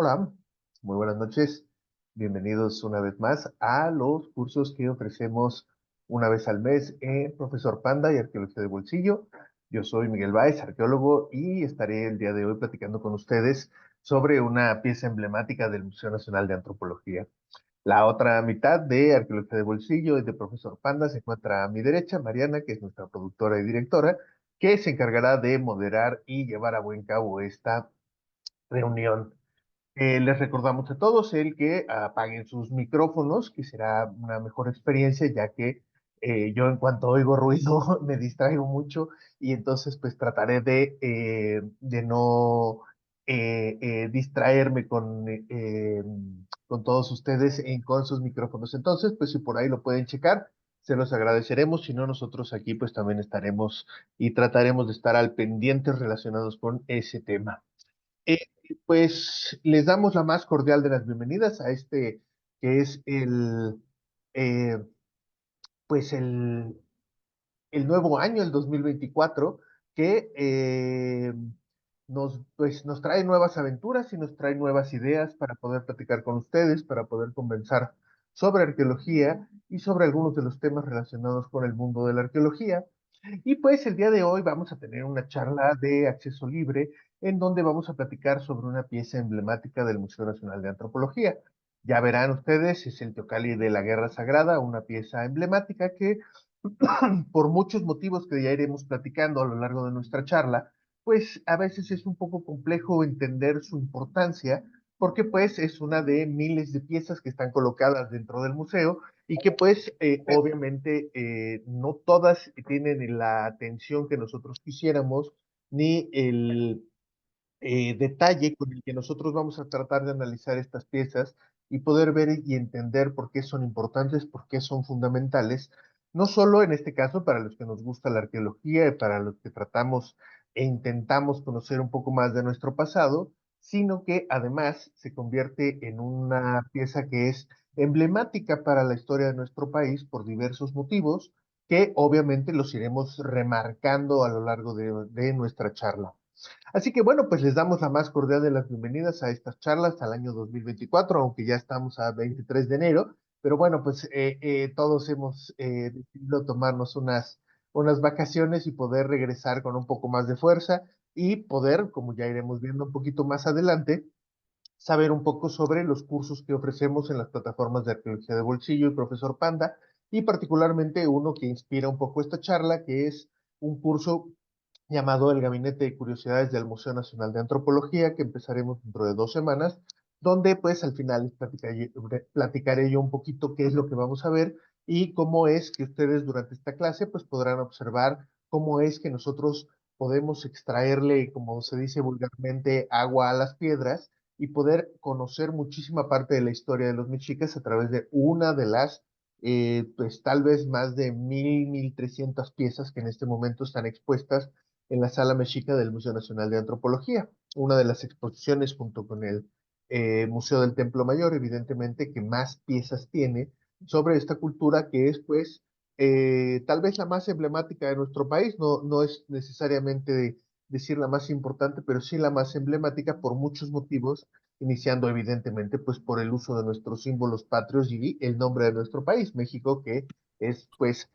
Hola, muy buenas noches. Bienvenidos una vez más a los cursos que ofrecemos una vez al mes en Profesor Panda y Arqueología de Bolsillo. Yo soy Miguel Báez, arqueólogo, y estaré el día de hoy platicando con ustedes sobre una pieza emblemática del Museo Nacional de Antropología. La otra mitad de Arqueología de Bolsillo y de Profesor Panda se encuentra a mi derecha, Mariana, que es nuestra productora y directora, que se encargará de moderar y llevar a buen cabo esta reunión. Les recordamos a todos el que apaguen sus micrófonos, que será una mejor experiencia, ya que yo en cuanto oigo ruido me distraigo mucho y entonces pues trataré de no distraerme con todos ustedes con sus micrófonos. Entonces, pues si por ahí lo pueden checar, se los agradeceremos. Si no, nosotros aquí pues también estaremos y trataremos de estar al pendiente relacionados con ese tema. Eh, pues les damos la más cordial de las bienvenidas a este que es eh, pues el nuevo año, el 2024, que nos trae nuevas aventuras y nos trae nuevas ideas para poder platicar con ustedes, para poder conversar sobre arqueología y sobre algunos de los temas relacionados con el mundo de la arqueología. Y pues el día de hoy vamos a tener una charla de acceso libre en donde vamos a platicar sobre una pieza emblemática del Museo Nacional de Antropología. Ya verán ustedes, es el Teocalli de la Guerra Sagrada, una pieza emblemática que por muchos motivos que ya iremos platicando a lo largo de nuestra charla, pues a veces es un poco complejo entender su importancia, porque pues es una de miles de piezas que están colocadas dentro del museo y que pues obviamente no todas tienen la atención que nosotros quisiéramos, ni el detalle con el que nosotros vamos a tratar de analizar estas piezas y poder ver y entender por qué son importantes, por qué son fundamentales, no solo en este caso para los que nos gusta la arqueología y para los que tratamos e intentamos conocer un poco más de nuestro pasado, sino que además se convierte en una pieza que es emblemática para la historia de nuestro país por diversos motivos que obviamente los iremos remarcando a lo largo de nuestra charla. Así que bueno, pues les damos la más cordial de las bienvenidas a estas charlas al año 2024, aunque ya estamos a 23 de enero, pero bueno, pues todos hemos decidido tomarnos unas vacaciones y poder regresar con un poco más de fuerza y poder, como ya iremos viendo un poquito más adelante, saber un poco sobre los cursos que ofrecemos en las plataformas de arqueología de bolsillo y Profesor Panda, y particularmente uno que inspira un poco esta charla, que es un curso llamado el Gabinete de Curiosidades del Museo Nacional de Antropología, que empezaremos dentro de 2 semanas, donde pues al final les platicaré yo un poquito qué es lo que vamos a ver y cómo es que ustedes durante esta clase pues podrán observar cómo es que nosotros podemos extraerle, como se dice vulgarmente, agua a las piedras y poder conocer muchísima parte de la historia de los mexicas a través de una de las, pues tal vez más de 1,300 piezas que en este momento están expuestas en la Sala Mexica del Museo Nacional de Antropología, una de las exposiciones junto con el Museo del Templo Mayor, evidentemente, que más piezas tiene sobre esta cultura que es, pues, tal vez la más emblemática de nuestro país, no es necesariamente decir la más importante, pero sí la más emblemática por muchos motivos, iniciando evidentemente pues por el uso de nuestros símbolos patrios y el nombre de nuestro país, México, que es pues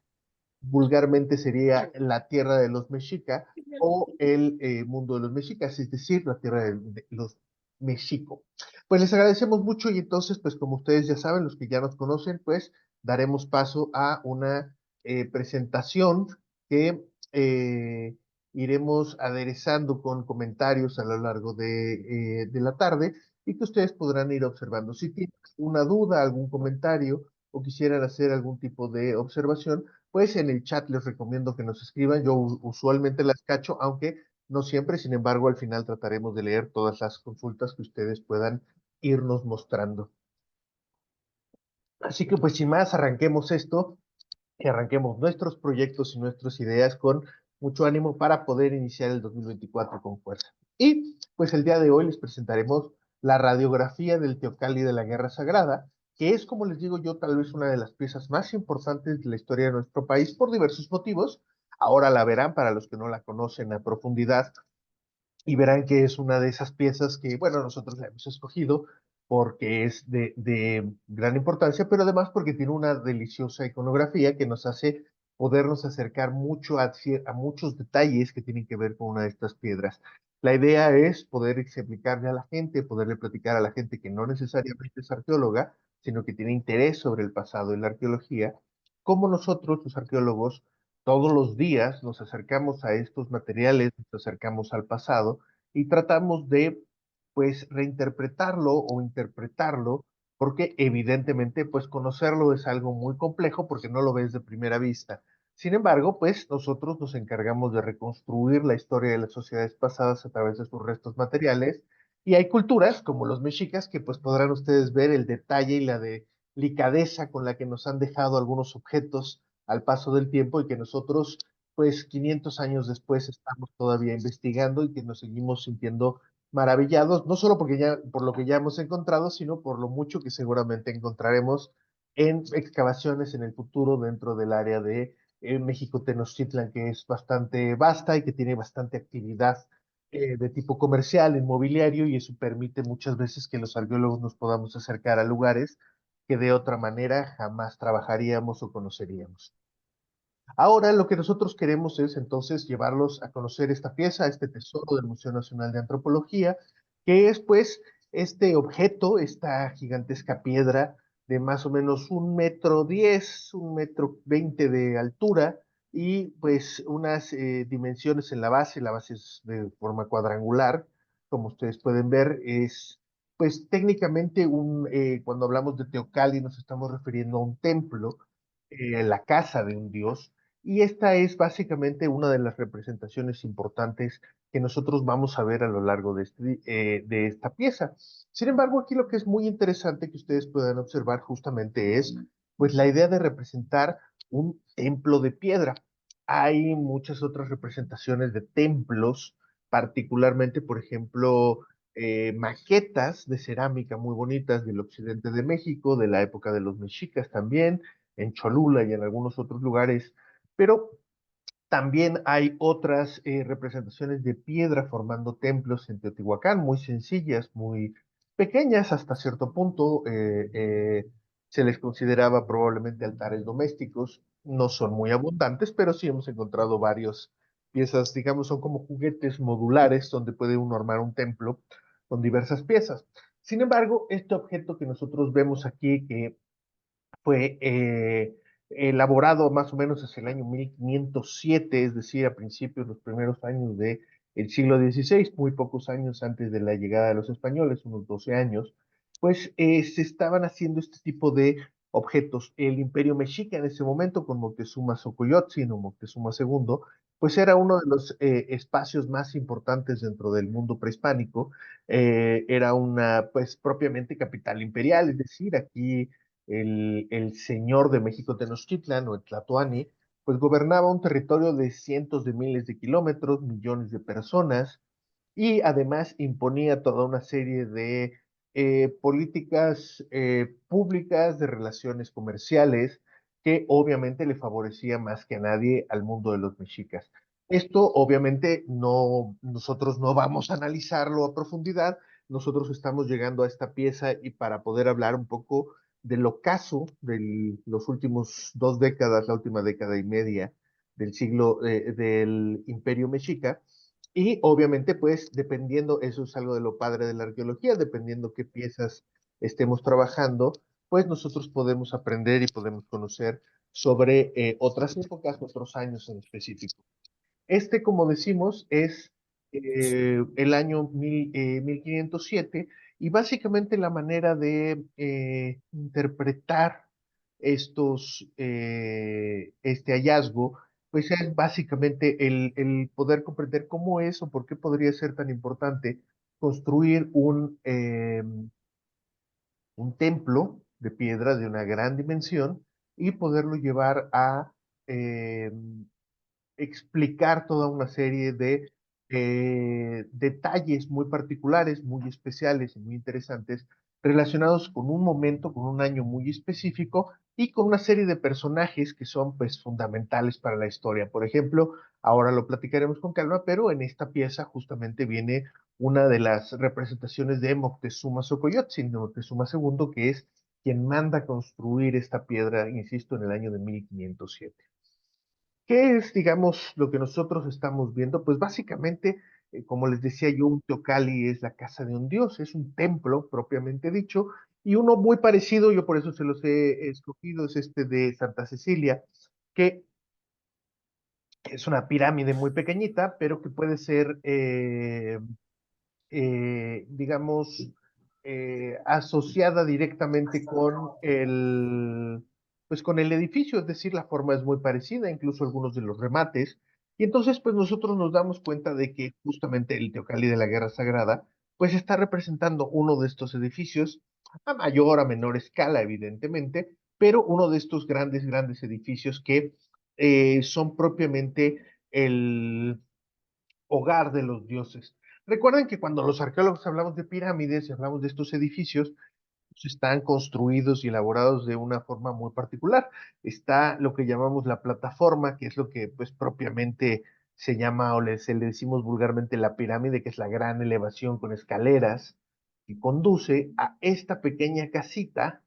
vulgarmente sería la tierra de los mexicas o el mundo de los mexicas, es decir, la tierra de los mexico. Pues les agradecemos mucho y entonces, pues como ustedes ya saben, los que ya nos conocen, pues daremos paso a una presentación que iremos aderezando con comentarios a lo largo de la tarde y que ustedes podrán ir observando. Si tienen una duda, algún comentario o quisieran hacer algún tipo de observación, pues en el chat les recomiendo que nos escriban. Yo usualmente las cacho, aunque no siempre. Sin embargo, al final trataremos de leer todas las consultas que ustedes puedan irnos mostrando. Así que pues sin más, arranquemos esto y arranquemos nuestros proyectos y nuestras ideas con mucho ánimo para poder iniciar el 2024 con fuerza. Y pues el día de hoy les presentaremos la radiografía del Teocalli de la Guerra Sagrada, que es, como les digo yo, tal vez una de las piezas más importantes de la historia de nuestro país por diversos motivos. Ahora la verán para los que no la conocen a profundidad y verán que es una de esas piezas que, bueno, nosotros la hemos escogido porque es de gran importancia, pero además porque tiene una deliciosa iconografía que nos hace podernos acercar mucho a muchos detalles que tienen que ver con una de estas piedras. La idea es poder explicarle a la gente, poderle platicar a la gente que no necesariamente es arqueóloga, sino que tiene interés sobre el pasado y la arqueología, cómo nosotros, los arqueólogos, todos los días nos acercamos a estos materiales, nos acercamos al pasado y tratamos de, pues, reinterpretarlo o interpretarlo, porque evidentemente, pues, conocerlo es algo muy complejo porque no lo ves de primera vista. Sin embargo, pues, nosotros nos encargamos de reconstruir la historia de las sociedades pasadas a través de sus restos materiales y hay culturas, como los mexicas, que pues podrán ustedes ver el detalle y la delicadeza con la que nos han dejado algunos objetos al paso del tiempo y que nosotros, pues 500 años después, estamos todavía investigando y que nos seguimos sintiendo maravillados, no solo porque ya, por lo que ya hemos encontrado, sino por lo mucho que seguramente encontraremos en excavaciones en el futuro dentro del área de México Tenochtitlan, que es bastante vasta y que tiene bastante actividad de tipo comercial, inmobiliario, y eso permite muchas veces que los arqueólogos nos podamos acercar a lugares que de otra manera jamás trabajaríamos o conoceríamos. Ahora lo que nosotros queremos es entonces llevarlos a conocer esta pieza, este tesoro del Museo Nacional de Antropología, que es pues este objeto, esta gigantesca piedra de más o menos 1,10 m, 1,20 m de altura y pues unas dimensiones en la base es de forma cuadrangular, como ustedes pueden ver, es pues técnicamente cuando hablamos de Teocalli nos estamos refiriendo a un templo, la casa de un dios, y esta es básicamente una de las representaciones importantes que nosotros vamos a ver a lo largo de esta pieza. Sin embargo, aquí lo que es muy interesante que ustedes puedan observar justamente es pues la idea de representar un templo de piedra. Hay muchas otras representaciones de templos, particularmente, por ejemplo, maquetas de cerámica muy bonitas del occidente de México, de la época de los mexicas también, en Cholula y en algunos otros lugares, pero también hay otras representaciones de piedra formando templos en Teotihuacán, muy sencillas, muy pequeñas hasta cierto punto. Se les consideraba probablemente altares domésticos. No son muy abundantes, pero sí hemos encontrado varias piezas, digamos, son como juguetes modulares donde puede uno armar un templo con diversas piezas. Sin embargo, este objeto que nosotros vemos aquí, que fue elaborado más o menos hacia el año 1507, es decir, a principios, los primeros años del siglo XVI, muy pocos años antes de la llegada de los españoles, unos 12 años, pues se estaban haciendo este tipo de objetos. El imperio mexica en ese momento, con Moctezuma Xocoyotzin o Moctezuma II, pues era uno de los espacios más importantes dentro del mundo prehispánico. Era una, pues propiamente capital imperial, es decir, aquí el señor de México Tenochtitlan o el Tlatoani, pues gobernaba un territorio de cientos de miles de kilómetros, millones de personas, y además imponía toda una serie de políticas públicas de relaciones comerciales que obviamente le favorecía más que a nadie al mundo de los mexicas. Esto obviamente no, nosotros no vamos a analizarlo a profundidad, nosotros estamos llegando a esta pieza y para poder hablar un poco del ocaso de los últimos 2 décadas, la última década y media del siglo del Imperio Mexica, y obviamente, pues, dependiendo, eso es algo de lo padre de la arqueología, dependiendo qué piezas estemos trabajando, pues nosotros podemos aprender y podemos conocer sobre otras épocas, otros años en específico. Este, como decimos, es el año 1507 y básicamente la manera de interpretar este hallazgo, pues es básicamente el poder comprender cómo es o por qué podría ser tan importante construir un templo de piedra de una gran dimensión y poderlo llevar a eh, explicar toda una serie de detalles muy particulares, muy especiales y muy interesantes relacionados con un momento, con un año muy específico y con una serie de personajes que son pues fundamentales para la historia. Por ejemplo, ahora lo platicaremos con calma, pero en esta pieza justamente viene una de las representaciones de Moctezuma Xocoyotzin, de Moctezuma II, que es quien manda construir esta piedra, insisto, en el año de 1507. ¿Qué es, digamos, lo que nosotros estamos viendo? Pues básicamente, como les decía yo, un teocalli es la casa de un dios, es un templo propiamente dicho, y uno muy parecido, yo por eso se los he escogido, es este de Santa Cecilia, que es una pirámide muy pequeñita, pero que puede ser digamos, asociada directamente pues con el edificio, es decir, la forma es muy parecida, incluso algunos de los remates. Y entonces, pues nosotros nos damos cuenta de que justamente el Teocalli de la Guerra Sagrada, pues está representando uno de estos edificios, a mayor, a menor escala, evidentemente, pero uno de estos grandes, grandes edificios que son propiamente el hogar de los dioses. Recuerden que cuando los arqueólogos hablamos de pirámides y hablamos de estos edificios, pues están construidos y elaborados de una forma muy particular. Está lo que llamamos la plataforma, que es lo que pues propiamente se llama se le decimos vulgarmente la pirámide, que es la gran elevación con escaleras que conduce a esta pequeña casita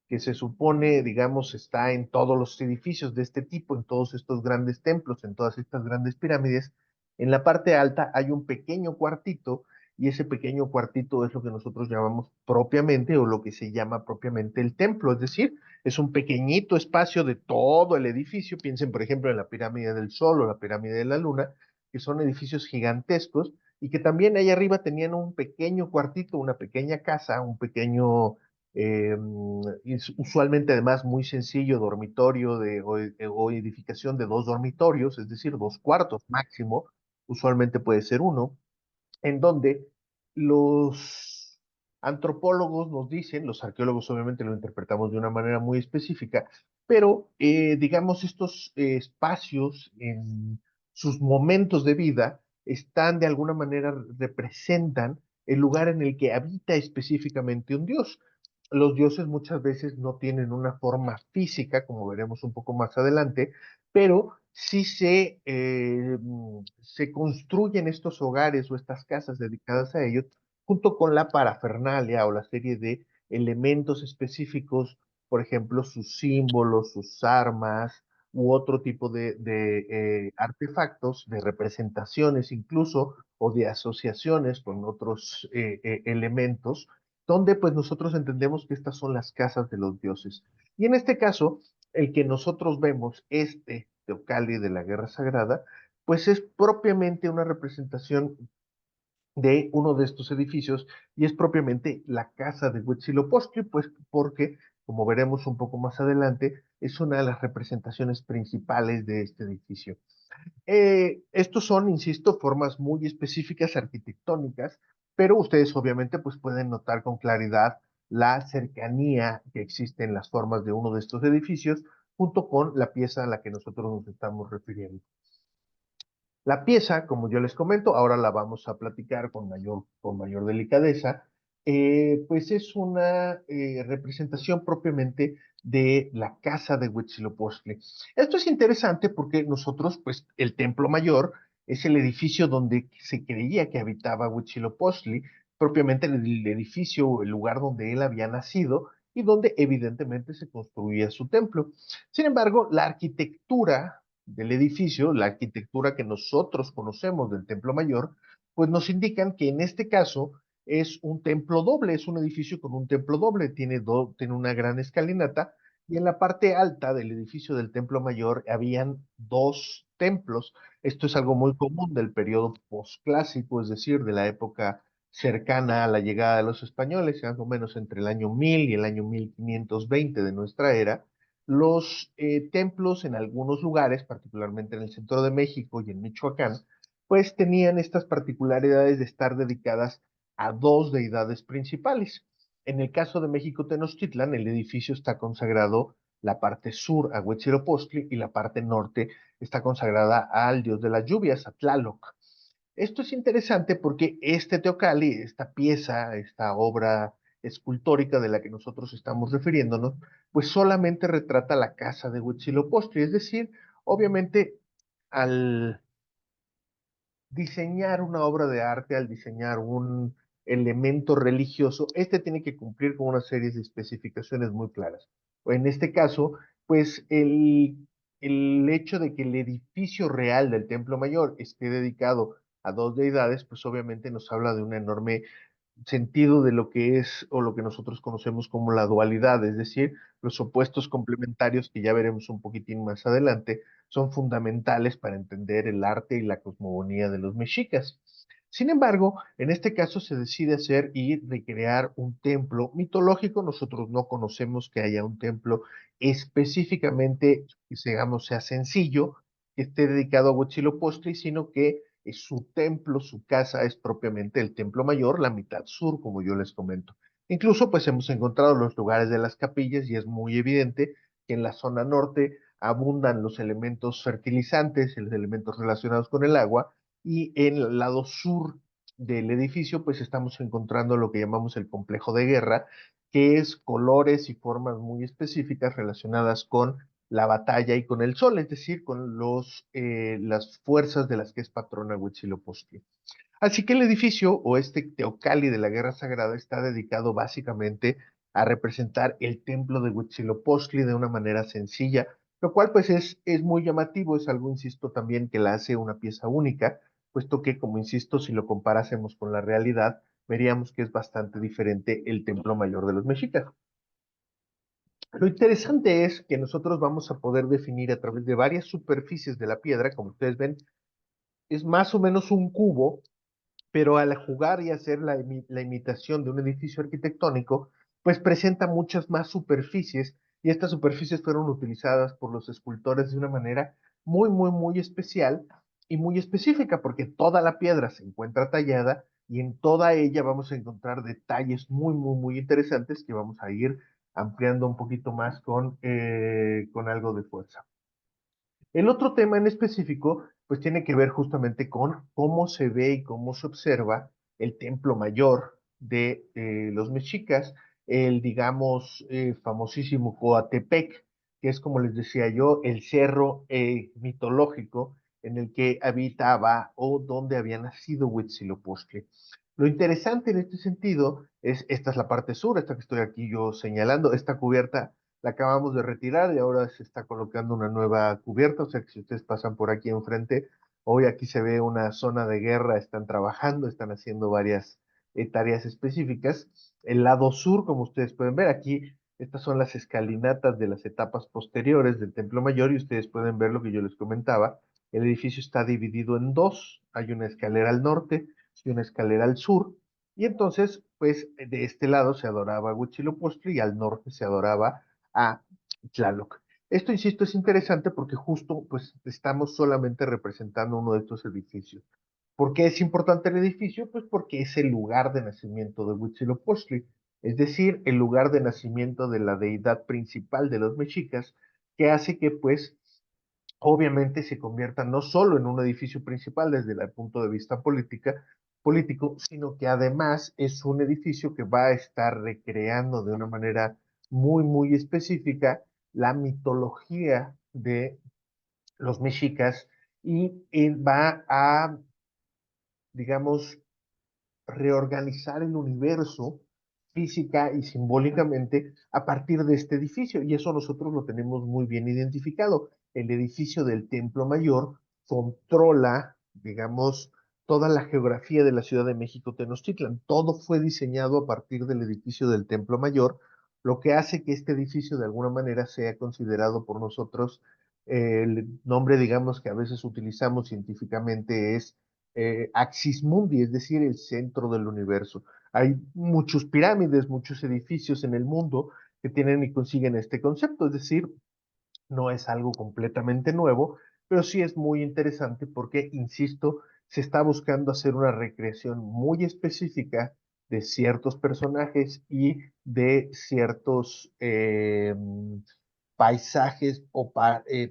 que se supone, digamos, está en todos los edificios de este tipo, en todos estos grandes templos, en todas estas grandes pirámides. En la parte alta hay un pequeño cuartito y ese pequeño cuartito es lo que nosotros llamamos propiamente o lo que se llama propiamente el templo, es decir, es un pequeñito espacio de todo el edificio. Piensen, por ejemplo, en la pirámide del Sol o la pirámide de la Luna, que son edificios gigantescos y que también ahí arriba tenían un pequeño cuartito, una pequeña casa, un pequeño usualmente además muy sencillo, dormitorio o edificación de dos dormitorios, es decir, dos cuartos máximo, usualmente puede ser uno, en donde los antropólogos nos dicen, los arqueólogos obviamente lo interpretamos de una manera muy específica, pero digamos estos espacios en sus momentos de vida están de alguna manera representan el lugar en el que habita específicamente un dios. Los dioses muchas veces no tienen una forma física, como veremos un poco más adelante, pero sí se construyen estos hogares o estas casas dedicadas a ellos, junto con la parafernalia o la serie de elementos específicos, por ejemplo, sus símbolos, sus armas u otro tipo de artefactos, de representaciones incluso, o de asociaciones con otros elementos, donde pues nosotros entendemos que estas son las casas de los dioses. Y en este caso, el que nosotros vemos, este Teocalli de la Guerra Sagrada, pues es propiamente una representación de uno de estos edificios y es propiamente la casa de Huitzilopochtli, pues porque, como veremos un poco más adelante, es una de las representaciones principales de este edificio. Estos son, insisto, formas muy específicas arquitectónicas, pero ustedes obviamente pues pueden notar con claridad la cercanía que existe en las formas de uno de estos edificios junto con la pieza a la que nosotros nos estamos refiriendo. La pieza, como yo les comento, ahora la vamos a platicar con mayor delicadeza, pues es una representación propiamente de la casa de Huitzilopochtli. Esto es interesante porque nosotros, pues el Templo Mayor es el edificio donde se creía que habitaba Huitzilopochtli, propiamente el edificio o el lugar donde él había nacido y donde evidentemente se construía su templo. Sin embargo, la arquitectura del edificio, la arquitectura que nosotros conocemos del Templo Mayor, pues nos indican que en este caso es un templo doble, es un edificio con un templo doble, tiene una gran escalinata y en la parte alta del edificio del Templo Mayor habían dos templos. Esto es algo muy común del periodo posclásico, es decir, de la época cercana a la llegada de los españoles, más o menos entre el año 1000 y el año 1520 de nuestra era. Los templos en algunos lugares, particularmente en el centro de México y en Michoacán, pues tenían estas particularidades de estar dedicadas a dos deidades principales. En el caso de México Tenochtitlan, el edificio está consagrado la parte sur a Huitzilopochtli y la parte norte está consagrada al dios de las lluvias, a Tlaloc. Esto es interesante porque este Teocalli, esta pieza, esta obra escultórica de la que nosotros estamos refiriéndonos, pues solamente retrata la casa de Huitzilopochtli, es decir, obviamente al diseñar una obra de arte, al diseñar un elemento religioso, este tiene que cumplir con una serie de especificaciones muy claras. En este caso, pues el hecho de que el edificio real del Templo Mayor esté dedicado a dos deidades, pues obviamente nos habla de una enorme sentido de lo que es o lo que nosotros conocemos como la dualidad, es decir, los opuestos complementarios que ya veremos un poquitín más adelante, son fundamentales para entender el arte y la cosmogonía de los mexicas. Sin embargo, en este caso se decide hacer y recrear un templo mitológico. Nosotros no conocemos que haya un templo específicamente, digamos, sea sencillo, que esté dedicado a Huitzilopochtli, sino que su templo, su casa es propiamente el templo mayor, la mitad sur, como yo les comento. Incluso pues hemos encontrado los lugares de las capillas y es muy evidente que en la zona norte abundan los elementos fertilizantes, los elementos relacionados con el agua, y en el lado sur del edificio pues estamos encontrando lo que llamamos el complejo de guerra, que es colores y formas muy específicas relacionadas con la batalla y con el sol, es decir, con las fuerzas de las que es patrona Huitzilopochtli. Así que el edificio o este Teocalli de la Guerra Sagrada está dedicado básicamente a representar el templo de Huitzilopochtli de una manera sencilla, lo cual pues es muy llamativo, es algo, insisto, también que la hace una pieza única, puesto que, como insisto, si lo comparásemos con la realidad, veríamos que es bastante diferente el templo mayor de los mexicas. Lo interesante es que nosotros vamos a poder definir a través de varias superficies de la piedra, como ustedes ven, es más o menos un cubo, pero al jugar y hacer la imitación de un edificio arquitectónico, pues presenta muchas más superficies y estas superficies fueron utilizadas por los escultores de una manera muy, muy, muy especial y muy específica, porque toda la piedra se encuentra tallada y en toda ella vamos a encontrar detalles muy, muy, muy interesantes que vamos a ir ampliando un poquito más con algo de fuerza. El otro tema en específico, pues tiene que ver justamente con cómo se ve y cómo se observa el templo mayor de los mexicas, el, digamos, famosísimo Coatepec, que es, como les decía yo, el cerro mitológico en el que habitaba o donde había nacido Huitzilopochtli. Lo interesante en este sentido es, esta es la parte sur, esta que estoy aquí yo señalando, esta cubierta la acabamos de retirar y ahora se está colocando una nueva cubierta, o sea que si ustedes pasan por aquí enfrente, hoy aquí se ve una zona de guerra, están trabajando, están haciendo varias tareas específicas. El lado sur, como ustedes pueden ver aquí, estas son las escalinatas de las etapas posteriores del Templo Mayor y ustedes pueden ver lo que yo les comentaba. El edificio está dividido en dos, hay una escalera al norte y una escalera al sur, y entonces, pues de este lado se adoraba a Huitzilopochtli y al norte se adoraba a Tlaloc. Esto, insisto, es interesante porque justo pues estamos solamente representando uno de estos edificios. ¿Por qué es importante el edificio? Pues porque es el lugar de nacimiento de Huitzilopochtli, es decir, el lugar de nacimiento de la deidad principal de los mexicas, que hace que pues obviamente se convierta no solo en un edificio principal desde el punto de vista político, sino que además es un edificio que va a estar recreando de una manera muy, muy específica la mitología de los mexicas y va a, digamos, reorganizar el universo física y simbólicamente a partir de este edificio. Y eso nosotros lo tenemos muy bien identificado. El edificio del Templo Mayor controla, digamos, toda la geografía de la Ciudad de México Tenochtitlan. Todo fue diseñado a partir del edificio del Templo Mayor, lo que hace que este edificio de alguna manera sea considerado por nosotros, el nombre, digamos, que a veces utilizamos científicamente es Axis Mundi, es decir, el centro del universo. Hay muchos pirámides, muchos edificios en el mundo que tienen y consiguen este concepto, es decir, no es algo completamente nuevo, pero sí es muy interesante porque, insisto, se está buscando hacer una recreación muy específica de ciertos personajes y de ciertos paisajes o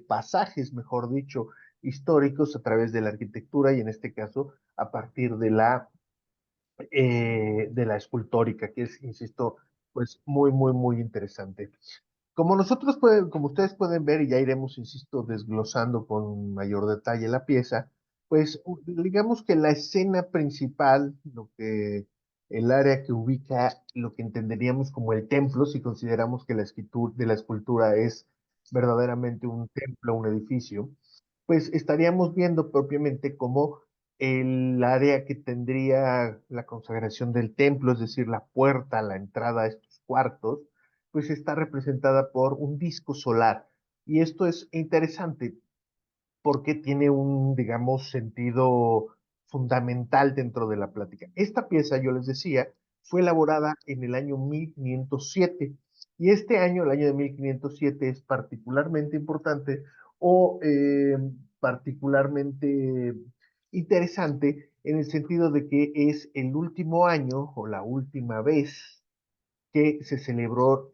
pasajes, mejor dicho, históricos a través de la arquitectura y en este caso a partir de la de la escultórica, que es, insisto, pues muy interesante. Como nosotros pueden, como ustedes pueden ver, y ya iremos, insisto, desglosando con mayor detalle la pieza, pues digamos que la escena principal, lo que el área que ubica lo que entenderíamos como el templo, si consideramos que la escritura de la escultura es verdaderamente un templo, un edificio, pues estaríamos viendo propiamente como el área que tendría la consagración del templo, es decir, la puerta, la entrada a estos cuartos, pues está representada por un disco solar. Y esto es interesante porque tiene un, digamos, sentido fundamental dentro de la plática. Esta pieza, yo les decía, fue elaborada en el año 1507 y este año, el año de 1507, es particularmente importante o particularmente interesante en el sentido de que es el último año o la última vez que se celebró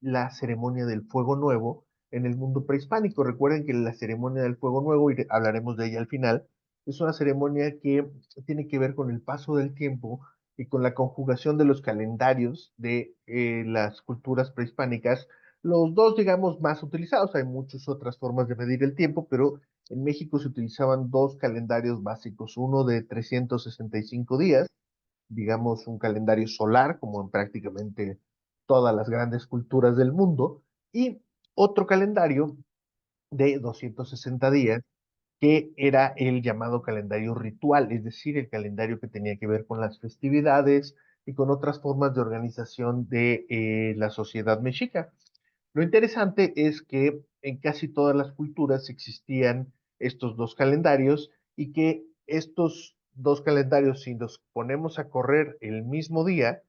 la ceremonia del Fuego Nuevo en el mundo prehispánico. Recuerden que la ceremonia del Fuego Nuevo, y hablaremos de ella al final, es una ceremonia que tiene que ver con el paso del tiempo y con la conjugación de los calendarios de las culturas prehispánicas, los dos, digamos, más utilizados. Hay muchas otras formas de medir el tiempo, pero en México se utilizaban dos calendarios básicos, uno de 365 días, digamos, un calendario solar, como en prácticamente todas las grandes culturas del mundo, y otro calendario de 260 días, que era el llamado calendario ritual, es decir, el calendario que tenía que ver con las festividades y con otras formas de organización de la sociedad mexica. Lo interesante es que en casi todas las culturas existían estos dos calendarios y que estos dos calendarios, si los ponemos a correr el mismo día,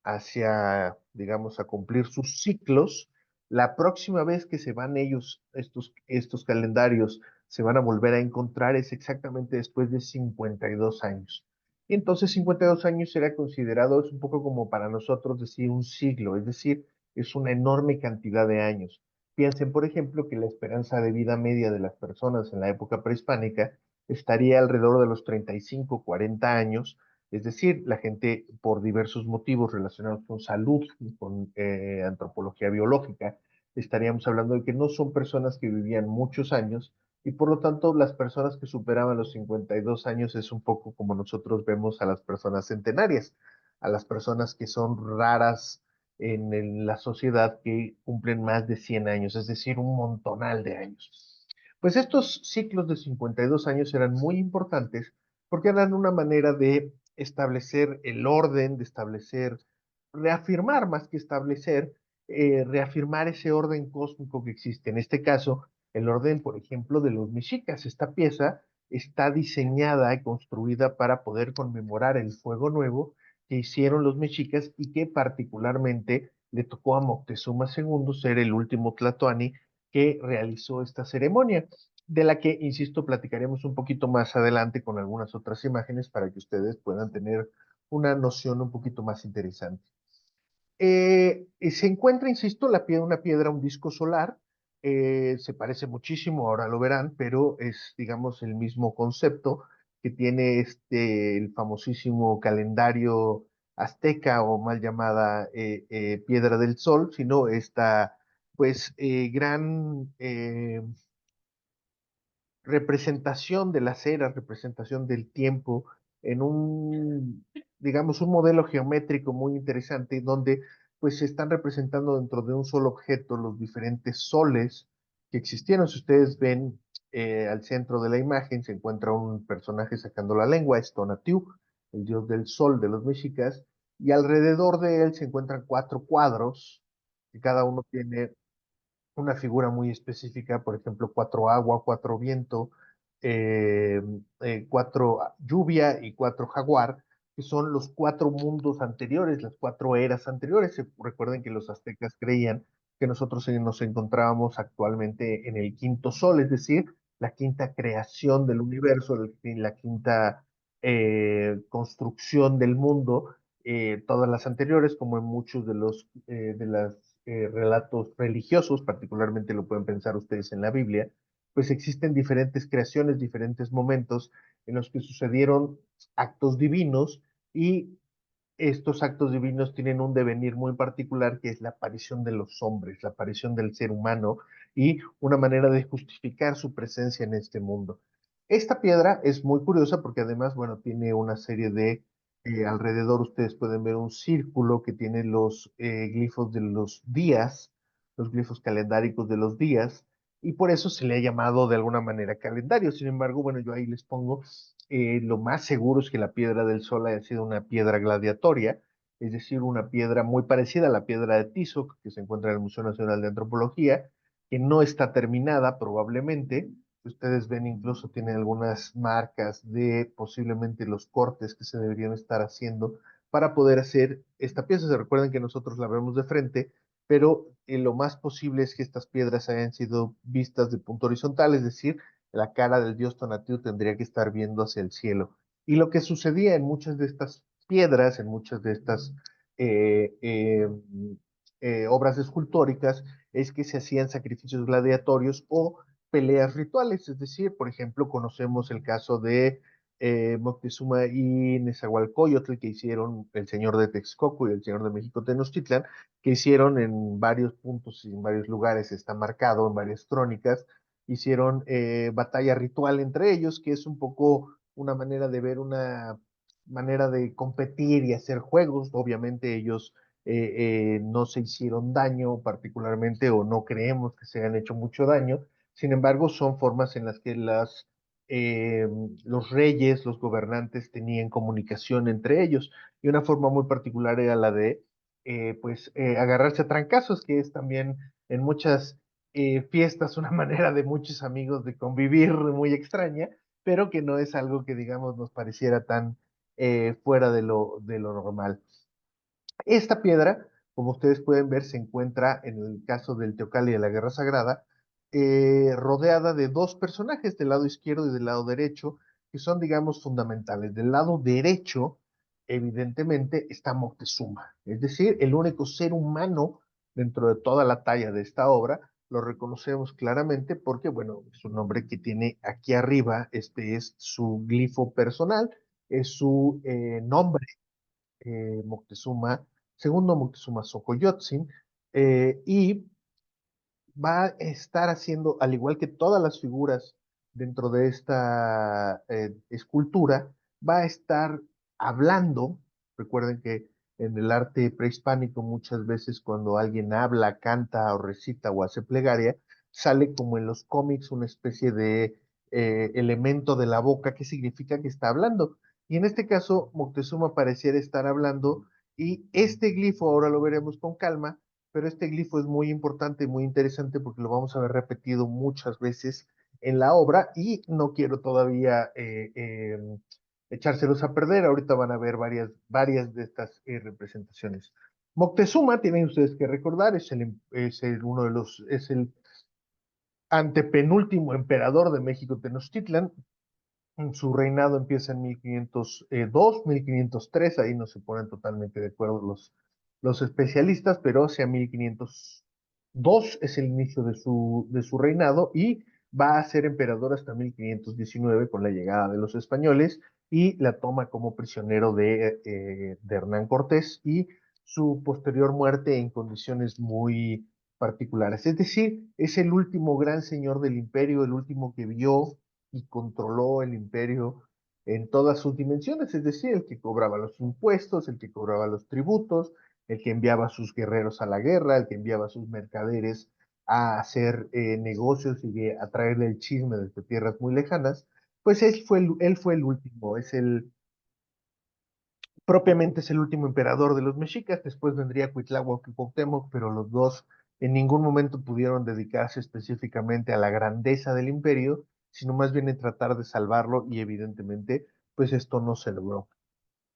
hacia, digamos, a cumplir sus ciclos, la próxima vez que se van ellos, estos calendarios, se van a volver a encontrar es exactamente después de 52 años. Y entonces 52 años será considerado, es un poco como para nosotros decir un siglo, es decir, es una enorme cantidad de años. Piensen, por ejemplo, que la esperanza de vida media de las personas en la época prehispánica estaría alrededor de los 35, 40 años, es decir, la gente por diversos motivos relacionados con salud, con antropología biológica, estaríamos hablando de que no son personas que vivían muchos años y por lo tanto las personas que superaban los 52 años es un poco como nosotros vemos a las personas centenarias, a las personas que son raras en la sociedad que cumplen más de 100 años, es decir, un montonal de años. Pues estos ciclos de 52 años eran muy importantes porque eran una manera de establecer el orden, de establecer, reafirmar más que establecer, reafirmar ese orden cósmico que existe. En este caso, el orden, por ejemplo, de los mexicas. Esta pieza está diseñada y construida para poder conmemorar el fuego nuevo que hicieron los mexicas y que particularmente le tocó a Moctezuma II ser el último tlatoani que realizó esta ceremonia, de la que, insisto, platicaremos un poquito más adelante con algunas otras imágenes para que ustedes puedan tener una noción un poquito más interesante. Se encuentra, insisto, una piedra, un disco solar, se parece muchísimo, ahora lo verán, pero es, digamos, el mismo concepto que tiene el famosísimo calendario azteca o mal llamada Piedra del Sol, sino esta, pues, gran representación de las eras, representación del tiempo, en un, digamos, un modelo geométrico muy interesante, donde pues se están representando dentro de un solo objeto los diferentes soles que existieron. Si ustedes ven al centro de la imagen, se encuentra un personaje sacando la lengua, es Tonatiuh, el dios del sol de los mexicas, y alrededor de él se encuentran cuatro cuadros, que cada uno tiene una figura muy específica, por ejemplo, cuatro agua, cuatro viento, eh, cuatro lluvia y cuatro jaguar, que son los cuatro mundos anteriores, las cuatro eras anteriores. Recuerden que los aztecas creían que nosotros nos encontrábamos actualmente en el quinto sol, es decir, la quinta creación del universo, la quinta construcción del mundo, todas las anteriores, como en muchos de las relatos religiosos, particularmente lo pueden pensar ustedes en la Biblia, pues existen diferentes creaciones, diferentes momentos en los que sucedieron actos divinos y estos actos divinos tienen un devenir muy particular que es la aparición de los hombres, la aparición del ser humano y una manera de justificar su presencia en este mundo. Esta piedra es muy curiosa porque además, bueno, tiene una serie de, alrededor ustedes pueden ver un círculo que tiene los glifos de los días, los glifos calendáricos de los días, y por eso se le ha llamado de alguna manera calendario. Sin embargo, bueno, yo ahí les pongo, lo más seguro es que la piedra del sol haya sido una piedra gladiatoria, es decir, una piedra muy parecida a la piedra de Tizoc, que se encuentra en el Museo Nacional de Antropología, que no está terminada probablemente. Ustedes ven incluso tiene algunas marcas de posiblemente los cortes que se deberían estar haciendo para poder hacer esta pieza. Se recuerdan que nosotros la vemos de frente, pero lo más posible es que estas piedras hayan sido vistas de punto horizontal, es decir, la cara del dios Tonatiuh tendría que estar viendo hacia el cielo. Y lo que sucedía en muchas de estas piedras, en muchas de estas eh, eh, obras escultóricas, es que se hacían sacrificios gladiatorios o peleas rituales, es decir, por ejemplo, conocemos el caso de Moctezuma y Nezahualcóyotl que hicieron el señor de Texcoco y el señor de México Tenochtitlan, que hicieron en varios puntos y en varios lugares, está marcado en varias crónicas, hicieron batalla ritual entre ellos, que es un poco una manera de ver una manera de competir y hacer juegos. Obviamente ellos no se hicieron daño particularmente o no creemos que se hayan hecho mucho daño. Sin embargo, son formas en las que eh, los reyes, los gobernantes tenían comunicación entre ellos y una forma muy particular era la de agarrarse a trancazos, que es también en muchas fiestas una manera de muchos amigos de convivir muy extraña, pero que no es algo que digamos nos pareciera tan fuera de lo normal. Esta piedra, como ustedes pueden ver, se encuentra en el caso del Teocalli de la Guerra Sagrada, rodeada de dos personajes, del lado izquierdo y del lado derecho, que son, digamos, fundamentales. Del lado derecho, evidentemente, está Moctezuma, es decir, el único ser humano dentro de toda la talla de esta obra. Lo reconocemos claramente porque, bueno, es un nombre que tiene aquí arriba, este es su glifo personal, es su nombre Moctezuma, segundo Moctezuma Xocoyotzin, y va a estar haciendo, al igual que todas las figuras dentro de esta escultura, va a estar hablando. Recuerden que en el arte prehispánico muchas veces cuando alguien habla, canta o recita o hace plegaria, sale como en los cómics una especie de elemento de la boca que significa que está hablando. Y en este caso, Moctezuma pareciera estar hablando y este glifo, ahora lo veremos con calma, pero este glifo es muy importante y muy interesante porque lo vamos a ver repetido muchas veces en la obra y no quiero todavía echárselos a perder. Ahorita van a ver varias de estas representaciones. Moctezuma, tienen ustedes que recordar, uno de los, es el antepenúltimo emperador de México Tenochtitlan. Su reinado empieza en 1502, 1503, ahí no se ponen totalmente de acuerdo los especialistas, pero hacia 1502 es el inicio de su reinado y va a ser emperador hasta 1519 con la llegada de los españoles y la toma como prisionero de Hernán Cortés y su posterior muerte en condiciones muy particulares. Es decir, es el último gran señor del imperio, el último que vio y controló el imperio en todas sus dimensiones, es decir, el que cobraba los impuestos, el que cobraba los tributos, el que enviaba a sus guerreros a la guerra, el que enviaba a sus mercaderes a hacer negocios y a traerle el chisme desde tierras muy lejanas, pues él fue el último, propiamente es el último emperador de los mexicas, después vendría Cuitláhuac y Cuauhtémoc, pero los dos en ningún momento pudieron dedicarse específicamente a la grandeza del imperio, sino más bien en tratar de salvarlo y evidentemente pues esto no se logró.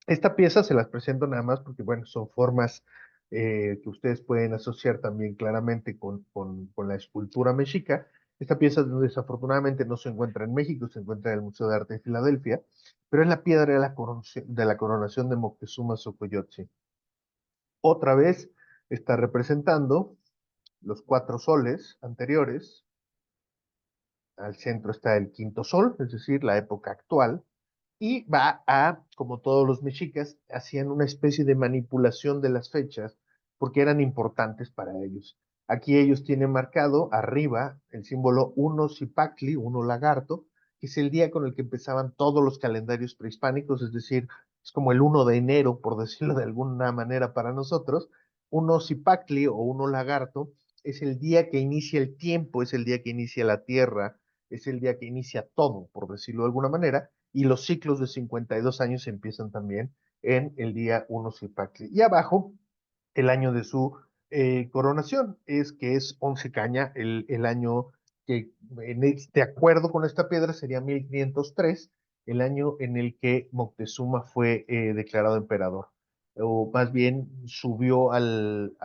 Esta pieza se las presento nada más porque, bueno, son formas que ustedes pueden asociar también claramente con la escultura mexica. Esta pieza desafortunadamente no se encuentra en México, se encuentra en el Museo de Arte de Filadelfia, pero es la piedra de la coronación de Moctezuma Xocoyotzin. Otra vez está representando los cuatro soles anteriores. Al centro está el quinto sol, es decir, la época actual, y va a, como todos los mexicas, hacían una especie de manipulación de las fechas porque eran importantes para ellos. Aquí ellos tienen marcado arriba el símbolo uno Cipactli, uno lagarto, que es el día con el que empezaban todos los calendarios prehispánicos, es decir, es como el 1 de enero, por decirlo de alguna manera para nosotros. Uno Cipactli o uno lagarto es el día que inicia el tiempo, es el día que inicia la tierra, es el día que inicia todo, por decirlo de alguna manera, y los ciclos de 52 años empiezan también en el día 1 Cipactli. Y abajo, el año de su coronación, es que es 11 caña, el año que, de acuerdo con esta piedra, sería 1503, el año en el que Moctezuma fue declarado emperador, o más bien subió al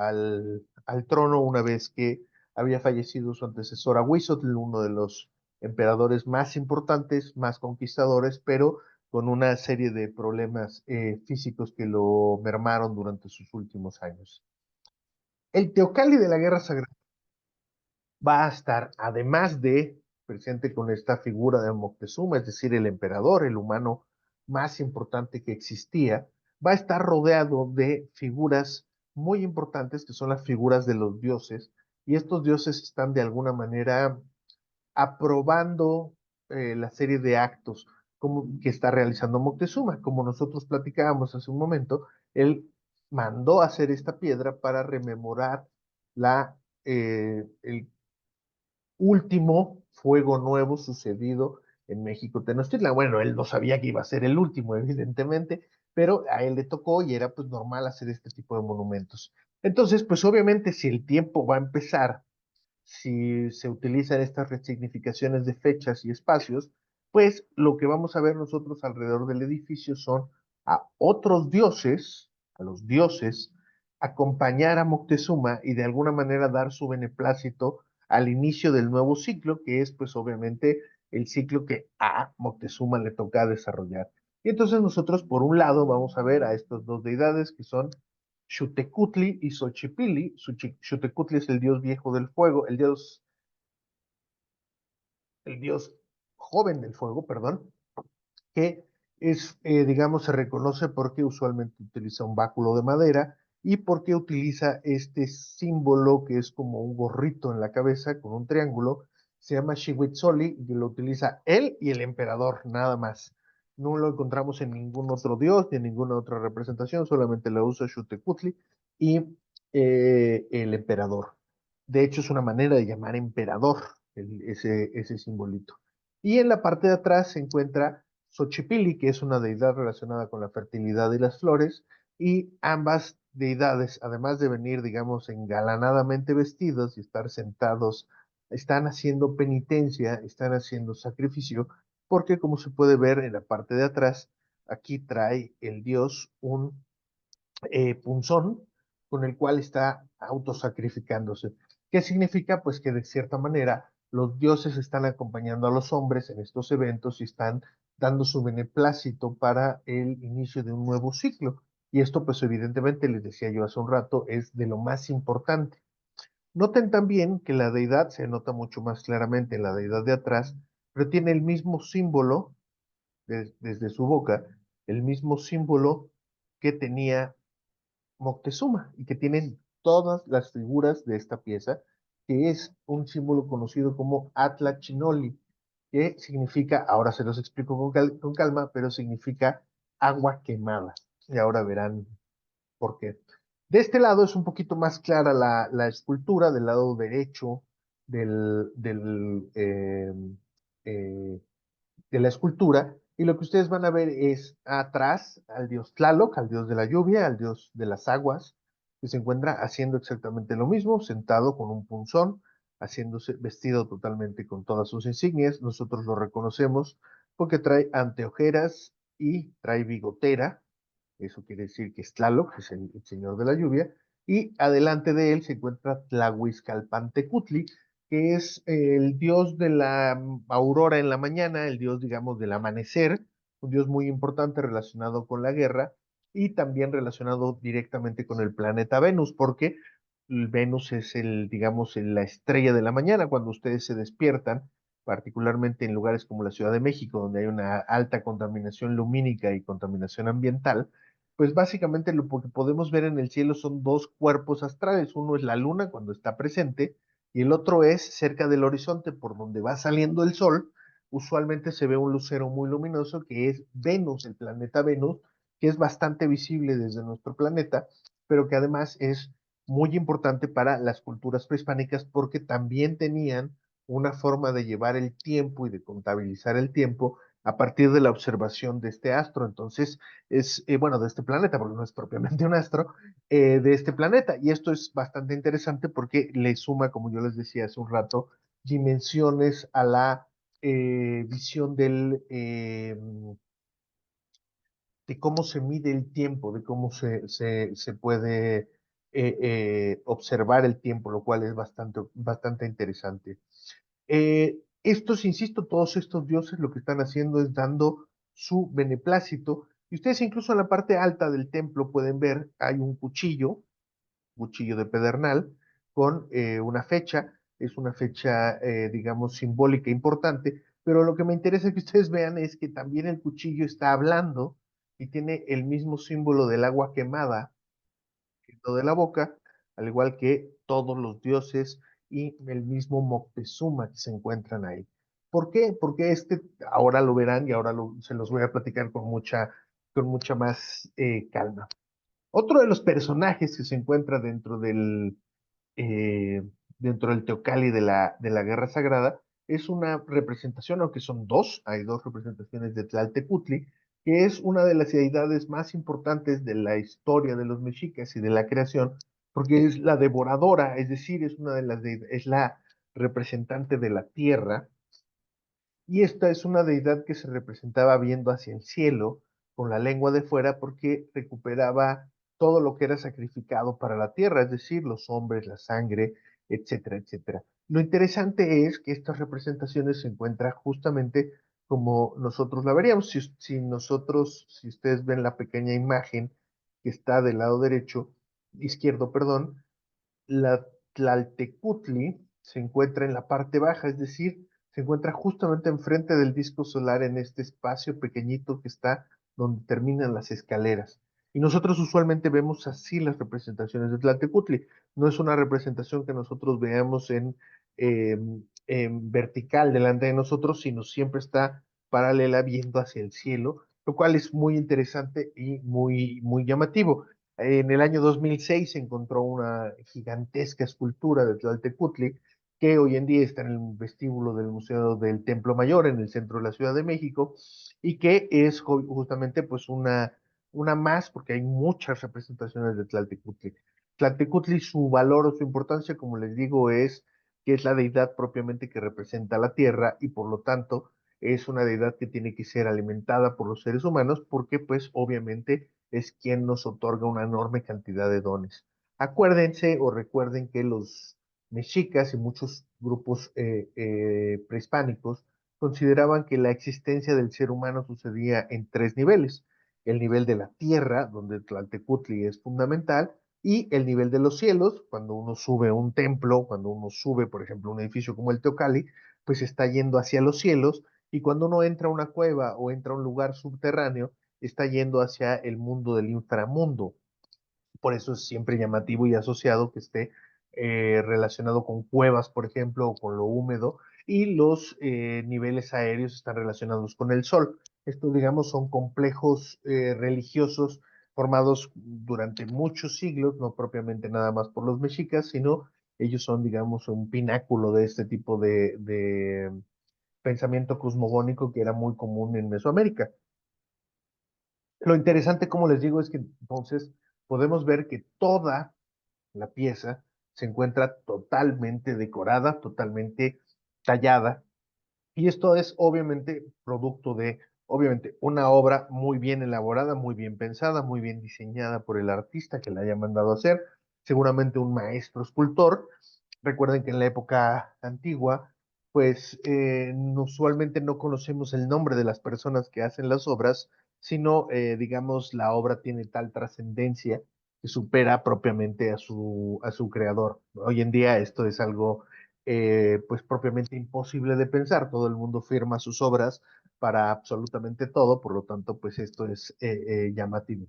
trono una vez que había fallecido su antecesor Ahuizotl, uno de los emperadores más importantes, más conquistadores, pero con una serie de problemas físicos que lo mermaron durante sus últimos años. El Teocalli de la Guerra Sagrada va a estar, además de presente con esta figura de Moctezuma, es decir, el emperador, el humano más importante que existía, va a estar rodeado de figuras muy importantes que son las figuras de los dioses, y estos dioses están de alguna manera aprobando la serie de actos que está realizando Moctezuma. Como nosotros platicábamos hace un momento, él mandó hacer esta piedra para rememorar el último fuego nuevo sucedido en México Tenochtitlan. Bueno, él no sabía que iba a ser el último, evidentemente, pero a él le tocó y era pues normal hacer este tipo de monumentos. Entonces, pues obviamente si el tiempo va a empezar, si se utilizan estas resignificaciones de fechas y espacios, pues lo que vamos a ver nosotros alrededor del edificio son a otros dioses, a los dioses, acompañar a Moctezuma y de alguna manera dar su beneplácito al inicio del nuevo ciclo, que es pues obviamente el ciclo que a Moctezuma le toca desarrollar. Y entonces nosotros por un lado vamos a ver a estas dos deidades que son Xutecutli y Xochipilli. Xutecutli es el dios viejo del fuego, el dios joven del fuego, perdón, que es, digamos, se reconoce porque usualmente utiliza un báculo de madera y porque utiliza este símbolo que es como un gorrito en la cabeza con un triángulo, se llama Xihuitzoli, y lo utiliza él y el emperador, nada más. No lo encontramos en ningún otro dios ni en ninguna otra representación, solamente lo usa Xutecutli y el emperador. De hecho, es una manera de llamar emperador ese simbolito. Y en la parte de atrás se encuentra Xochipilli, que es una deidad relacionada con la fertilidad y las flores, y ambas deidades, además de venir, digamos, engalanadamente vestidos y estar sentados, están haciendo penitencia, están haciendo sacrificio, porque como se puede ver en la parte de atrás, aquí trae el dios un punzón con el cual está autosacrificándose. ¿Qué significa? Pues que de cierta manera los dioses están acompañando a los hombres en estos eventos y están dando su beneplácito para el inicio de un nuevo ciclo. Y esto, pues evidentemente, les decía yo hace un rato, es de lo más importante. Noten también que la deidad se nota mucho más claramente en la deidad de atrás, pero tiene el mismo símbolo desde su boca, el mismo símbolo que tenía Moctezuma y que tienen todas las figuras de esta pieza, que es un símbolo conocido como Atlachinoli, que significa, ahora se los explico con calma, pero significa agua quemada. Y ahora verán por qué. De este lado es un poquito más clara la escultura, del lado derecho del eh, de la escultura, y lo que ustedes van a ver es atrás al dios Tlaloc, al dios de la lluvia, al dios de las aguas, que se encuentra haciendo exactamente lo mismo, sentado con un punzón, haciéndose vestido totalmente con todas sus insignias. Nosotros lo reconocemos porque trae anteojeras y trae bigotera, eso quiere decir que es Tlaloc, que es el señor de la lluvia, y adelante de él se encuentra Tlahuizcalpantecutli, que es el dios de la aurora en la mañana, el dios, digamos, del amanecer, un dios muy importante relacionado con la guerra y también relacionado directamente con el planeta Venus, porque Venus es el, digamos, la estrella de la mañana. Cuando ustedes se despiertan, particularmente en lugares como la Ciudad de México, donde hay una alta contaminación lumínica y contaminación ambiental, pues básicamente lo que podemos ver en el cielo son dos cuerpos astrales. Uno es la luna cuando está presente y el otro es cerca del horizonte por donde va saliendo el sol. Usualmente se ve un lucero muy luminoso que es Venus, el planeta Venus, que es bastante visible desde nuestro planeta, pero que además es muy importante para las culturas prehispánicas porque también tenían una forma de llevar el tiempo y de contabilizar el tiempo a partir de la observación de este astro. Entonces, bueno, de este planeta, porque no es propiamente un astro, de este planeta. Y esto es bastante interesante porque le suma, como yo les decía hace un rato, dimensiones a la visión de cómo se mide el tiempo, de cómo se puede observar el tiempo, lo cual es bastante interesante. Estos, insisto, todos estos dioses lo que están haciendo es dando su beneplácito. Y ustedes incluso en la parte alta del templo pueden ver, hay un cuchillo de pedernal, con una fecha. Es una fecha, digamos, simbólica importante, pero lo que me interesa que ustedes vean es que también el cuchillo está hablando y tiene el mismo símbolo del agua quemada de la boca, al igual que todos los dioses y el mismo Moctezuma que se encuentran ahí. ¿Por qué? Porque ahora lo verán y ahora se los voy a platicar con mucha más calma. Otro de los personajes que se encuentra eh, dentro del Teocalli de la Guerra Sagrada es una representación, aunque son dos, hay dos representaciones de Tlaltecutli, que es una de las deidades más importantes de la historia de los mexicas y de la creación, porque es la devoradora, es decir, es la representante de la tierra, y esta es una deidad que se representaba viendo hacia el cielo con la lengua de fuera porque recuperaba todo lo que era sacrificado para la tierra, es decir, los hombres, la sangre, etcétera, etcétera. Lo interesante es que estas representaciones se encuentran justamente como nosotros la veríamos. Si ustedes ven la pequeña imagen que está del lado derecho, izquierdo, perdón, la Tlaltecutli se encuentra en la parte baja, es decir, se encuentra justamente enfrente del disco solar en este espacio pequeñito que está donde terminan las escaleras. Y nosotros usualmente vemos así las representaciones de Tlaltecutli. No es una representación que nosotros veamos eh, en vertical delante de nosotros, sino siempre está paralela viendo hacia el cielo, lo cual es muy interesante y muy llamativo. En el año 2006 se encontró una gigantesca escultura de Tlaltecutli que hoy en día está en el vestíbulo del Museo del Templo Mayor en el centro de la Ciudad de México y que es justamente pues una más porque hay muchas representaciones de Tlaltecutli. Tlaltecutli, su valor o su importancia, como les digo, es que es la deidad propiamente que representa la tierra y por lo tanto es una deidad que tiene que ser alimentada por los seres humanos porque pues obviamente es quien nos otorga una enorme cantidad de dones. Acuérdense o recuerden que los mexicas y muchos grupos prehispánicos consideraban que la existencia del ser humano sucedía en tres niveles. El nivel de la tierra, donde Tlaltecutli es fundamental, y el nivel de los cielos, cuando uno sube un templo, cuando uno sube, por ejemplo, un edificio como el Teocalli, pues está yendo hacia los cielos, y cuando uno entra a una cueva o entra a un lugar subterráneo, está yendo hacia el mundo del inframundo. Por eso es siempre llamativo y asociado que esté relacionado con cuevas, por ejemplo, o con lo húmedo, y los niveles aéreos están relacionados con el sol. Estos, digamos, son complejos religiosos formados durante muchos siglos, no propiamente nada más por los mexicas, sino ellos son, digamos, un pináculo de este tipo de pensamiento cosmogónico que era muy común en Mesoamérica. Lo interesante, como les digo, es que entonces podemos ver que toda la pieza se encuentra totalmente decorada, totalmente tallada, y esto es obviamente producto de, obviamente, una obra muy bien elaborada, muy bien pensada, muy bien diseñada por el artista que la haya mandado a hacer, seguramente un maestro escultor. Recuerden que en la época antigua, pues usualmente no conocemos el nombre de las personas que hacen las obras, sino, digamos, la obra tiene tal trascendencia que supera propiamente a su creador. Hoy en día esto es algo pues propiamente imposible de pensar. Todo el mundo firma sus obras para absolutamente todo, por lo tanto, pues esto es llamativo.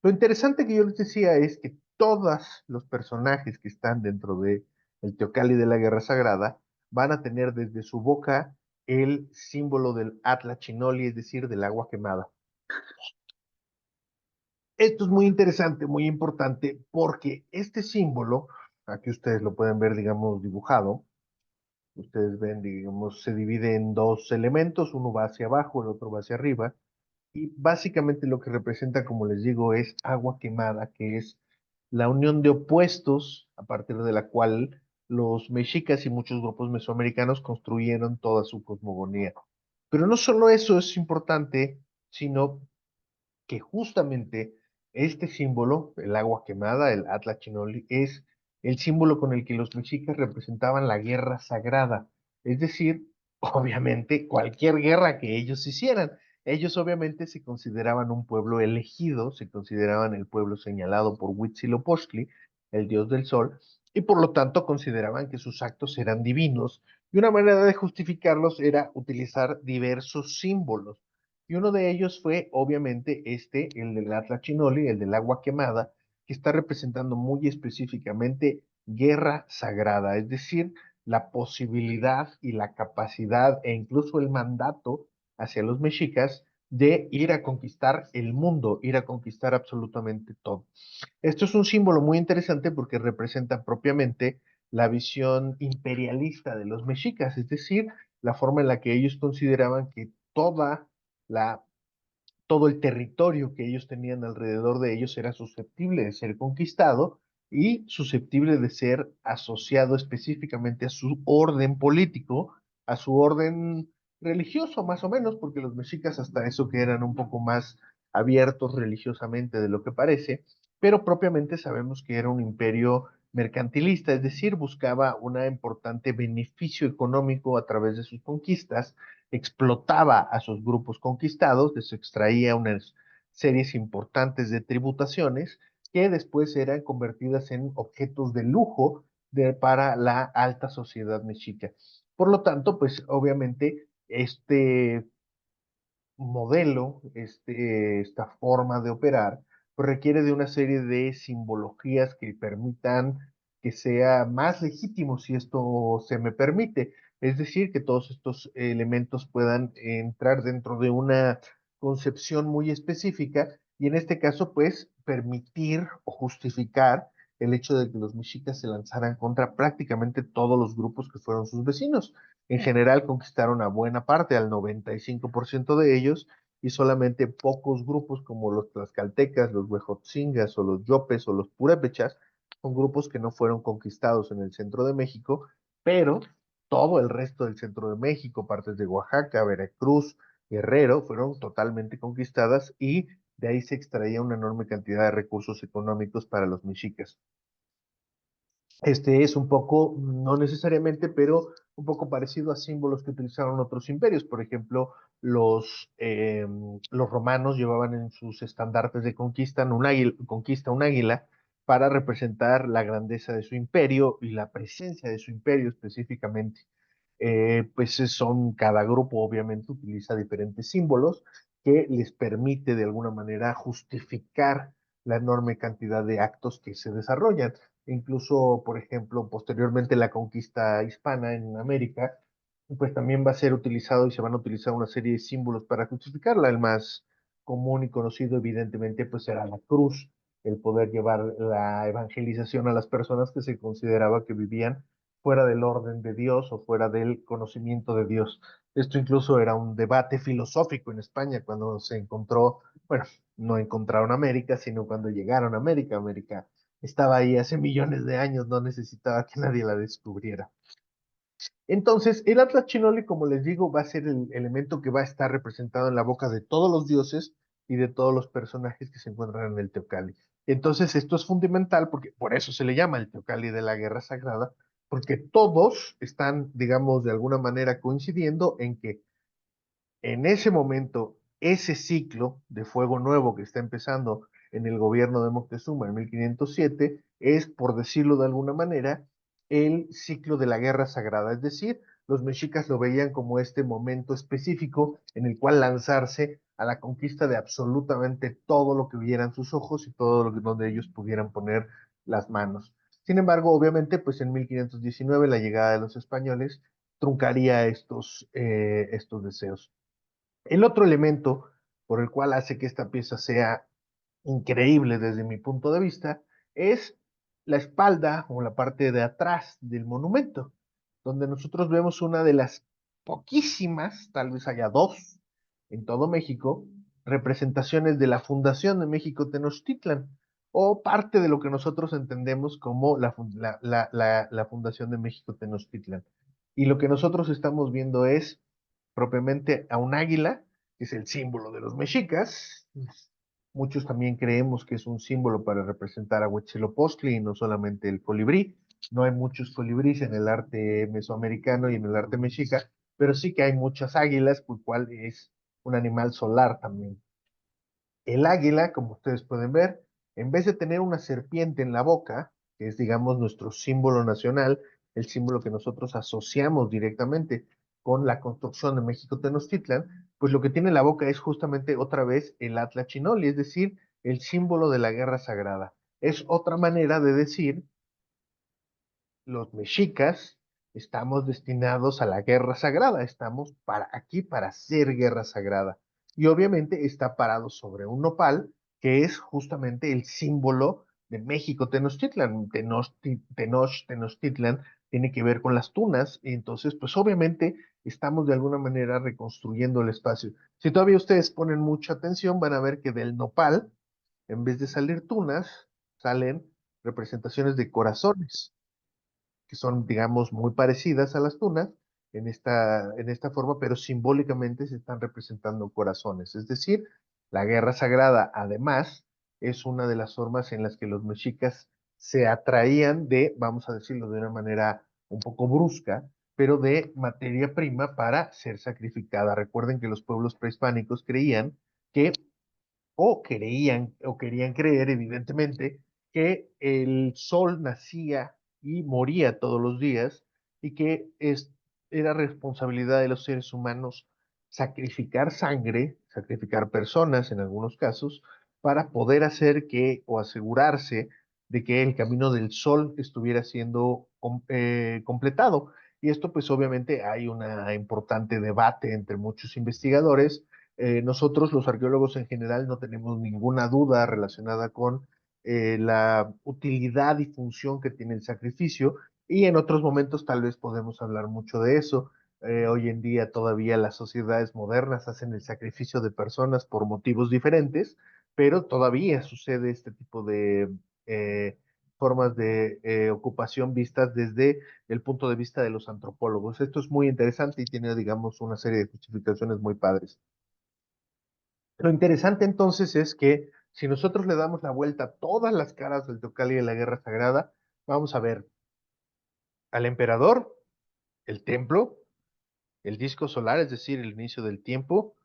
Lo interesante que yo les decía es que todos los personajes que están dentro de el Teocalli de la Guerra Sagrada van a tener desde su boca el símbolo del Atla Chinoli, es decir, del agua quemada. Esto es muy interesante, muy importante, porque este símbolo, aquí ustedes lo pueden ver, digamos, dibujado, ustedes ven, digamos, se divide en dos elementos, uno va hacia abajo, el otro va hacia arriba, y básicamente lo que representa, como les digo, es agua quemada, que es la unión de opuestos a partir de la cual los mexicas y muchos grupos mesoamericanos construyeron toda su cosmogonía. Pero no solo eso es importante, sino que justamente este símbolo, el agua quemada, el Atla Chinoli, es el símbolo con el que los mexicas representaban la guerra sagrada, es decir, obviamente cualquier guerra que ellos hicieran. Ellos obviamente se consideraban un pueblo elegido, se consideraban el pueblo señalado por Huitzilopochtli, el dios del sol, y por lo tanto consideraban que sus actos eran divinos, y una manera de justificarlos era utilizar diversos símbolos. Y uno de ellos fue, obviamente, el del Atla Chinoli, el del agua quemada, que está representando muy específicamente guerra sagrada, es decir, la posibilidad y la capacidad e incluso el mandato hacia los mexicas de ir a conquistar el mundo, ir a conquistar absolutamente todo. Esto es un símbolo muy interesante porque representa propiamente la visión imperialista de los mexicas, es decir, la forma en la que ellos consideraban que la, todo el territorio que ellos tenían alrededor de ellos era susceptible de ser conquistado y susceptible de ser asociado específicamente a su orden político, a su orden religioso más o menos, porque los mexicas hasta eso que eran un poco más abiertos religiosamente de lo que parece, pero propiamente sabemos que era un imperio mercantilista, es decir, buscaba un importante beneficio económico a través de sus conquistas, explotaba a sus grupos conquistados, les extraía unas series importantes de tributaciones que después eran convertidas en objetos de lujo para la alta sociedad mexica. Por lo tanto, pues obviamente este modelo, esta forma de operar, pues requiere de una serie de simbologías que permitan que sea más legítimo si esto se me permite. Es decir, que todos estos elementos puedan entrar dentro de una concepción muy específica y en este caso, pues, permitir o justificar el hecho de que los mexicas se lanzaran contra prácticamente todos los grupos que fueron sus vecinos. En general conquistaron a buena parte, al 95% de ellos, y solamente pocos grupos como los tlaxcaltecas, los huejotzingas o los yopes o los purépechas, son grupos que no fueron conquistados en el centro de México, pero todo el resto del centro de México, partes de Oaxaca, Veracruz, Guerrero, fueron totalmente conquistadas y de ahí se extraía una enorme cantidad de recursos económicos para los mexicas. Este es un poco, no necesariamente, pero un poco parecido a símbolos que utilizaron otros imperios. Por ejemplo, los romanos llevaban en sus estandartes de conquista un águila para representar la grandeza de su imperio y la presencia de su imperio específicamente. Pues cada grupo obviamente utiliza diferentes símbolos que les permite de alguna manera justificar la enorme cantidad de actos que se desarrollan. Incluso, por ejemplo, posteriormente la conquista hispana en América, pues también va a ser utilizado y se van a utilizar una serie de símbolos para justificarla. El más común y conocido, evidentemente, pues era la cruz, el poder llevar la evangelización a las personas que se consideraba que vivían fuera del orden de Dios o fuera del conocimiento de Dios. Esto incluso era un debate filosófico en España cuando se encontró, bueno, no encontraron América, sino cuando llegaron a América. América estaba ahí hace millones de años, no necesitaba que nadie la descubriera. Entonces, el Atlas Chinoli, como les digo, va a ser el elemento que va a estar representado en la boca de todos los dioses y de todos los personajes que se encuentran en el Teocalli. Entonces, esto es fundamental porque por eso se le llama el Teocalli de la Guerra Sagrada, porque todos están, digamos, de alguna manera coincidiendo en que en ese momento, ese ciclo de fuego nuevo que está empezando en el gobierno de Moctezuma en 1507 es, por decirlo de alguna manera, el ciclo de la guerra sagrada, es decir, los mexicas lo veían como este momento específico en el cual lanzarse a la conquista de absolutamente todo lo que vieran sus ojos y todo lo que, donde ellos pudieran poner las manos. Sin embargo, obviamente, pues en 1519 la llegada de los españoles truncaría estos deseos. El otro elemento por el cual hace que esta pieza sea increíble desde mi punto de vista es la espalda o la parte de atrás del monumento, donde nosotros vemos una de las poquísimas, tal vez haya dos en todo México, representaciones de la fundación de México Tenochtitlan, o parte de lo que nosotros entendemos como la fundación de México Tenochtitlan. Y lo que nosotros estamos viendo es propiamente a un águila, que es el símbolo de los mexicas. Muchos también creemos que es un símbolo para representar a Huitzilopochtli y no solamente el colibrí. No hay muchos colibríes en el arte mesoamericano y en el arte mexica, pero sí que hay muchas águilas, el cual es un animal solar también. El águila, como ustedes pueden ver, en vez de tener una serpiente en la boca, que es, digamos, nuestro símbolo nacional, el símbolo que nosotros asociamos directamente con la construcción de México Tenochtitlan, pues lo que tiene en la boca es justamente otra vez el Atlachinoli, es decir, el símbolo de la guerra sagrada. Es otra manera de decir los mexicas estamos destinados a la guerra sagrada, estamos aquí para hacer guerra sagrada. Y obviamente está parado sobre un nopal, que es justamente el símbolo de México Tenochtitlan. Tenochtitlan tiene que ver con las tunas, y entonces pues obviamente estamos de alguna manera reconstruyendo el espacio. Si todavía ustedes ponen mucha atención, van a ver que del nopal, en vez de salir tunas, salen representaciones de corazones que son, digamos, muy parecidas a las tunas en esta forma, pero simbólicamente se están representando corazones. Es decir, la guerra sagrada, además, es una de las formas en las que los mexicas se atraían de, vamos a decirlo de una manera un poco brusca, pero de materia prima para ser sacrificada. Recuerden que los pueblos prehispánicos creían que o querían creer, evidentemente, que el sol nacía y moría todos los días y que era responsabilidad de los seres humanos sacrificar sangre, sacrificar personas en algunos casos, para poder hacer que o asegurarse de que el camino del sol estuviera siendo completado. Y esto pues obviamente hay un importante debate entre muchos investigadores. Nosotros, los arqueólogos en general, no tenemos ninguna duda relacionada con la utilidad y función que tiene el sacrificio, y en otros momentos tal vez podemos hablar mucho de eso. Hoy en día todavía las sociedades modernas hacen el sacrificio de personas por motivos diferentes, pero todavía sucede este tipo de formas de ocupación vistas desde el punto de vista de los antropólogos. Esto es muy interesante y tiene, digamos, una serie de justificaciones muy padres. Lo interesante entonces es que si nosotros le damos la vuelta a todas las caras del Teocalli de la Guerra Sagrada, vamos a ver al emperador, el templo, el disco solar, es decir, el inicio del tiempo,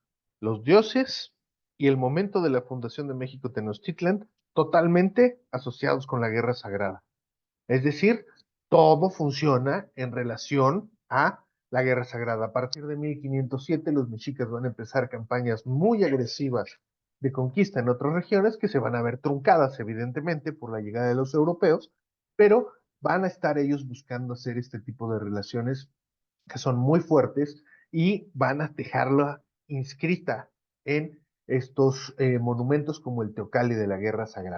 los dioses y el momento de la fundación de México Tenochtitlan, totalmente asociados con la Guerra Sagrada. Es decir, todo funciona en relación a la Guerra Sagrada. A partir de 1507, los mexicas van a empezar campañas muy agresivas de conquista en otras regiones que se van a ver truncadas, evidentemente, por la llegada de los europeos, pero van a estar ellos buscando hacer este tipo de relaciones que son muy fuertes y van a dejarla inscrita en estos monumentos como el Teocalli de la Guerra Sagrada.